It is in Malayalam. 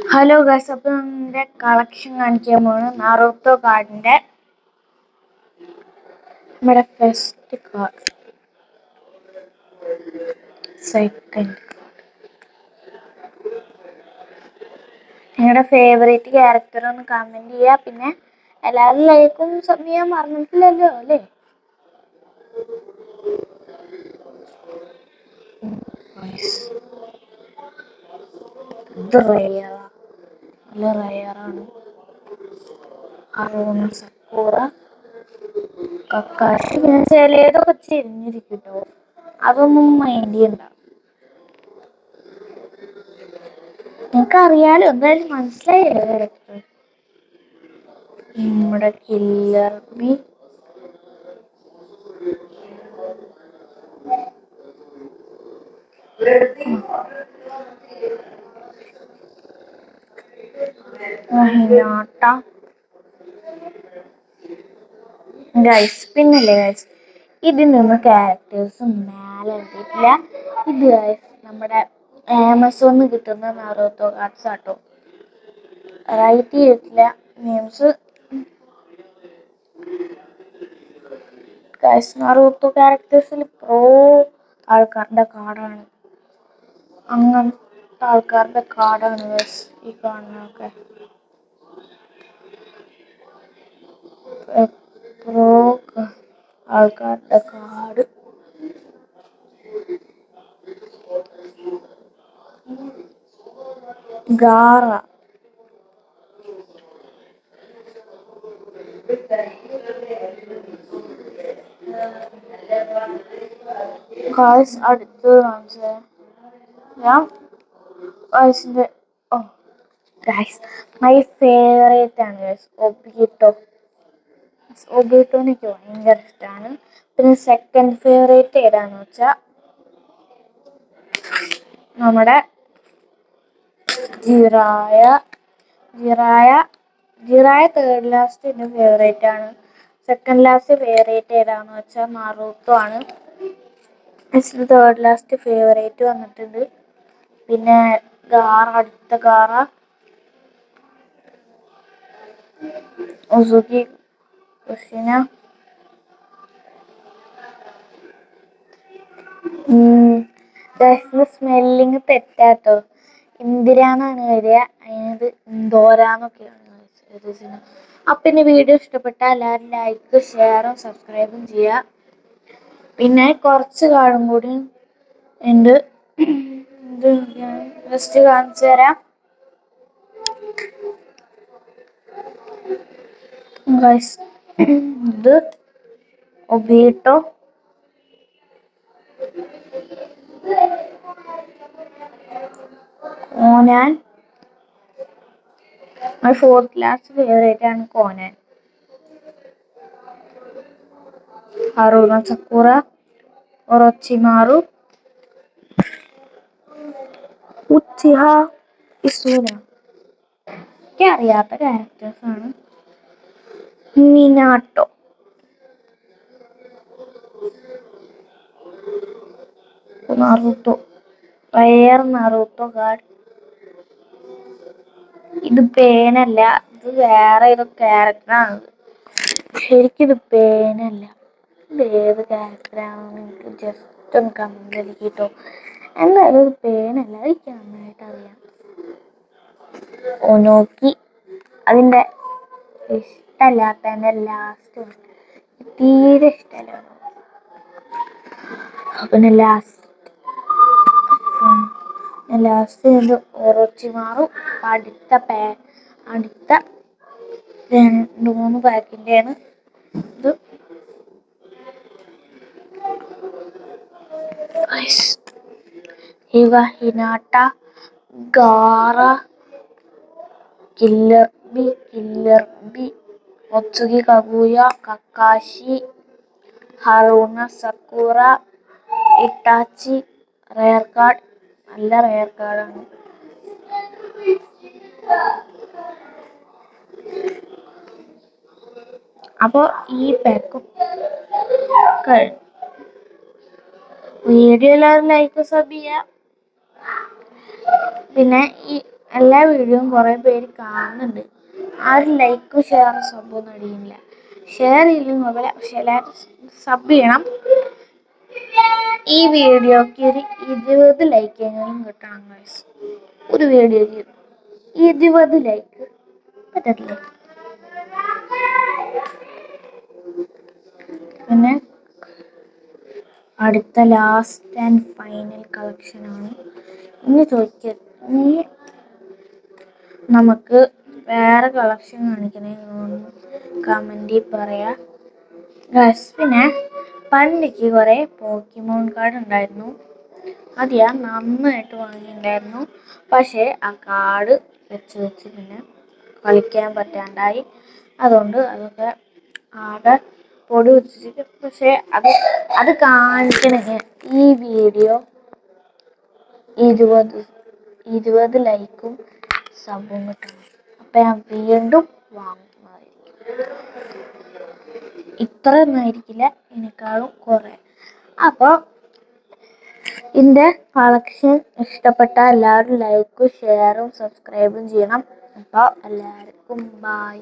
ഹലോ ഗൈസ്, അപ്പോൾ നമ്മുടെ കളക്ഷൻ കാണിക്കാൻ പോണ് നാറൂട്ടോ കാർഡിന്റെ നമ്മുടെ ഫസ്റ്റ് കാർഡ്, സെക്കൻഡ്. നിങ്ങളുടെ ഫേവറേറ്റ് ക്യാരക്ടർ ഒന്ന് കമന്റ് ചെയ്യുക. പിന്നെ എല്ലാവരും ലൈക്കും സബ് ചെയ്യാൻ മറന്നിട്ടില്ലല്ലോ അല്ലേ? ഇത് റയറാ, നല്ല റയറാണ്. അറൂണ സക്കൂറ, കക്കാശി. പിന്നെ ചിലതൊക്കെ ചെരിഞ്ഞിരിക്കട്ടോ, അതൊന്നും മൈൻഡ് ചെയ്യണ്ട. നിനക്കറിയാലോ, എന്തായാലും മനസ്സിലായല്ലോ ക്യാരക്ടർ. നമ്മുടെ കില്ലർ ബി, ഹിനാട്ട. ഗൈസ്, പിന്നല്ലേ ഗൈസ്, ഇതിൽ നിന്ന് ക്യാരക്ടേഴ്സ് മേലെ എഴുതിയിട്ടില്ല. ഇത് ഗൈസ് നമ്മുടെ ആമസോണിൽ കിട്ടുന്ന നാറൂട്ടോ കാർഡ്സ് ആട്ടോ. റൈറ്റ് ചെയ്തിട്ടില്ല നെയിംസ്. ഗൈസ്, നാറൂട്ടോ ക്യാരക്ടേഴ്സിൽ പ്രോ ആൾക്കാരുടെ കാർഡാണ്. അങ്ങനത്തെ ആൾക്കാരുടെ കാർഡാണ് ഗൈസ് ഈ കാണുന്നതൊക്കെ. പ്രോ ആൾക്കാരുടെ കാർഡ്. ഗാറ, ഗൈസ് അടുത്ത് കാണിച്ചേ ഞാൻ ഗൈസിന്റെ. ഓ ഗൈസ്, മൈ ഫേവറേറ്റ് ആണ് ഗൈസ് ഒബീട്ടോ. ഒബീട്ടോ എനിക്ക് ഭയങ്കര ഇഷ്ടമാണ്. പിന്നെ സെക്കൻഡ് ഫേവറേറ്റ് ഏതാന്ന് വെച്ചാൽ നമ്മുടെ ജിറായ. ജിറായ തേർഡ് ലാസ്റ്റ് എൻ്റെ ഫേവറേറ്റ് ആണ്. സെക്കൻഡ് ലാസ്റ്റ് ഫേവറേറ്റ് ഏതാന്ന് വെച്ചാൽ നാറൂട്ടോ ആണ്. തേർഡ് ലാസ്റ്റ് ഫേവറേറ്റ് വന്നിട്ടുണ്ട്. പിന്നെ ഗാറ, അടുത്ത ഗാറ ഉസുക്കി കുഷിന. സ്മെല്ലിങ് തെറ്റാട്ടോ, ഇന്ദിരാന്നാണ് വരിക, അതിനത് ഇന്തോരാന്നൊക്കെയാണ്. അപ്പം പിന്നെ വീഡിയോ ഇഷ്ടപ്പെട്ടാൽ എല്ലാവരും ലൈക്ക്, ഷെയറും സബ്സ്ക്രൈബും ചെയ്യുക. പിന്നെ കുറച്ച് കാർഡും കൂടി ഉണ്ട്. ഇത് ജസ്റ്റ് കാണിച്ചു തരാം. ഇത് Obito, Conan. Fourth last favourite ആണ് കോനാൻ. അറൂണ സക്കൂറ, ഒറോച്ചിമാറു, ഉച്ചിഹ, ഇസൂന. എനിക്ക് അറിയാത്ത ക്യാരക്ടേഴ്സ് ആണ്. മിനാട്ടോ, നാറൂട്ടോ, റയർ നാറൂട്ടോ കാർഡ്. ഇത് പേനല്ല, ഇത് വേറെ ഏതോ ക്യാരക്ടറാണ്. ശരിക്കിത് പേനല്ല. ഇത് ഏത് ക്യാരക്ടറാണെന്ന് എനിക്ക് ജസ്റ്റ് ഒന്ന് കമന്റ് അടിക്കിട്ടോ. എന്തായാലും ഇത് പേനല്ല, എനിക്ക് നന്നായിട്ട് അറിയാം. ഒനോക്കി, അതിൻ്റെ ഇഷ്ടമല്ലാത്തതിൻ്റെ ലാസ്റ്റ് തീരെ ഇഷ്ടമല്ല. പിന്നെ ലാസ്റ്റ് ഇത് ഒറോച്ചിമാറു. അടുത്ത 2-3 പാക്കിൻ്റെയാണ് ഇത്. Hinata, Gaara, killer B, Otsutsuki Kaguya, Kakashi, Haruno Sakura, Itachi. Rare card, നല്ല റയർ കാർഡാണ്. അപ്പോൾ ഈ പാക്കും കഴിഞ്ഞു. വീഡിയോ എല്ലാവരും ലൈക്ക് സബ് ചെയ്യുക. പിന്നെ ഈ എല്ലാ വീഡിയോയും കുറേ പേര് കാണുന്നുണ്ട്. ആരും ലൈക്കും ഷെയറും സബ്ബൊന്നും അടിയില്ല. ഷെയർ ചെയ്യില്ലെങ്കിൽ കുഴപ്പമില്ല, പക്ഷെ എല്ലാവരും സബ് ചെയ്യണം. ഈ വീഡിയോക്ക് ഒരു 20 ലൈക്കെങ്കിലും കിട്ടണം ഗൈസ്. ഒരു വീഡിയോക്ക് 20 ലൈക്ക് പറ്റത്തില്ല. പിന്നെ അടുത്ത ലാസ്റ്റ് ആൻഡ് ഫൈനൽ കളക്ഷനാണ്. ഇനി ചോദിക്കുക, ഇനി നമുക്ക് വേറെ കളക്ഷൻ കാണിക്കണേന്ന് കമൻറ്റിൽ പറയാം ഗൈസ്. പിന്നെ പണ്ടിക്ക് കുറേ പോക്കിമോൺ കാർഡ് ഉണ്ടായിരുന്നു. അത് ഞാൻ നന്നായിട്ട് വാങ്ങിയിട്ടുണ്ടായിരുന്നു. പക്ഷേ ആ കാർഡ് വെച്ച് പിന്നെ കളിക്കാൻ പറ്റാണ്ടായി. അതുകൊണ്ട് അതൊക്കെ ആകെ പൊടി വെച്ചിട്ട്. പക്ഷേ അത് കാണിക്കണമെങ്കിൽ ഈ വീഡിയോ 20 ലൈക്കും സബും കിട്ടണം. അപ്പം ഞാൻ വീണ്ടും വാങ്ങുന്നതായിരിക്കും. ഇത്രയൊന്നും ആയിരിക്കില്ല, ഇതിനേക്കാളും കുറേ. അപ്പോൾ ഇതിൻ്റെ കളക്ഷൻ ഇഷ്ടപ്പെട്ട എല്ലാവരും ലൈക്കും ഷെയറും സബ്സ്ക്രൈബും ചെയ്യണം. അപ്പോൾ എല്ലാവർക്കും ബൈ.